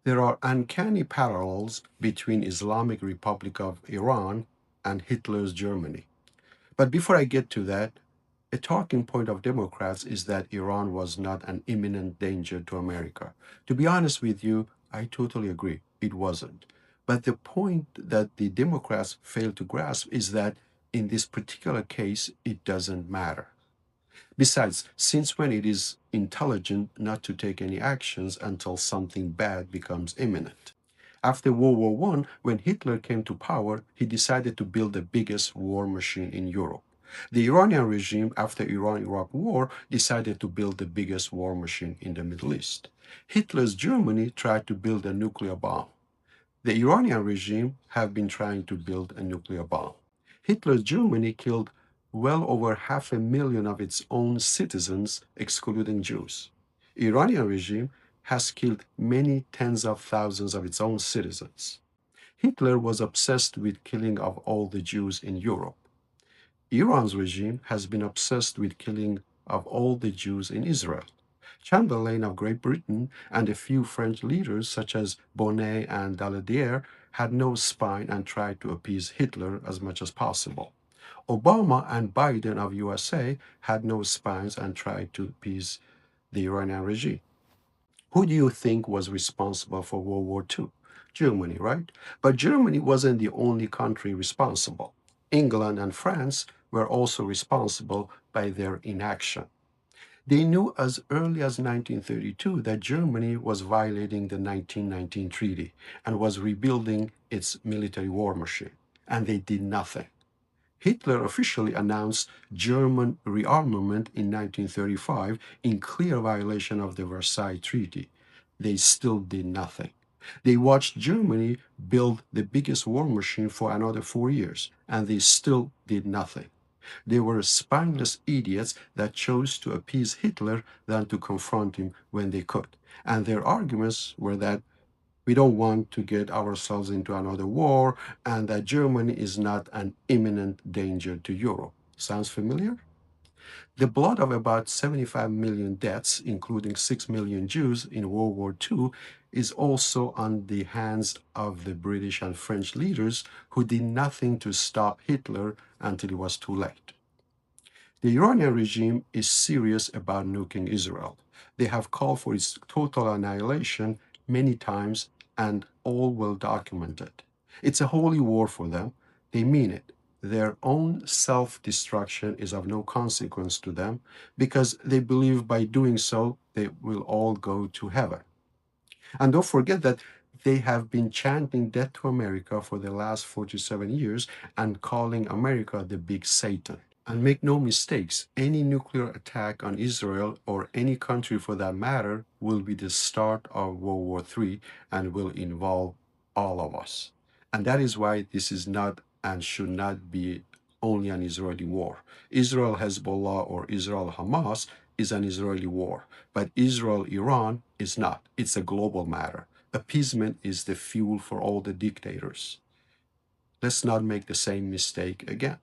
There are uncanny parallels between Islamic Republic of Iran and Hitler's Germany. But before I get to that, a talking point of Democrats is that Iran was not an imminent danger to America. To be honest with you, I totally agree. It wasn't. But the point that the Democrats fail to grasp is that in this particular case, it doesn't matter. Besides, since when it is intelligent not to take any actions until something bad becomes imminent? After World War I, when Hitler came to power, he decided to build the biggest war machine in Europe. The Iranian regime, after Iran-Iraq War, decided to build the biggest war machine in the Middle East. Hitler's Germany tried to build a nuclear bomb. The Iranian regime have been trying to build a nuclear bomb. Hitler's Germany killed well over 500,000 of its own citizens, excluding Jews. Iranian regime has killed many tens of thousands of its own citizens. Hitler was obsessed with killing of all the Jews in Europe. Iran's regime has been obsessed with killing of all the Jews in Israel. Chamberlain of Great Britain and a few French leaders such as Bonnet and Daladier had no spine and tried to appease Hitler as much as possible. Obama and Biden of USA had no spines and tried to appease the Iranian regime. Who do you think was responsible for World War II? Germany, right? But Germany wasn't the only country responsible. England and France were also responsible by their inaction. They knew as early as 1932 that Germany was violating the 1919 treaty and was rebuilding its military war machine, and they did nothing. Hitler officially announced German rearmament in 1935 in clear violation of the Versailles Treaty. They still did nothing. They watched Germany build the biggest war machine for another 4 years, and they still did nothing. They were spineless idiots that chose to appease Hitler than to confront him when they could. And their arguments were that we don't want to get ourselves into another war and that Germany is not an imminent danger to Europe. Sounds familiar? The blood of about 75 million deaths, including 6 million Jews in World War II, is also on the hands of the British and French leaders who did nothing to stop Hitler until it was too late. The Iranian regime is serious about nuking Israel. They have called for its total annihilation many times and all well documented. It's a holy war for them. They mean it. Their own self-destruction is of no consequence to them because they believe by doing so they will all go to heaven. And don't forget that they have been chanting death to America for the last 47 years and calling America the big Satan. And make no mistakes, any nuclear attack on Israel or any country for that matter will be the start of World War III and will involve all of us. And that is why this is not and should not be only an Israeli war. Israel Hezbollah or Israel Hamas is an Israeli war, but Israel Iran is not. It's a global matter. Appeasement is the fuel for all the dictators. Let's not make the same mistake again.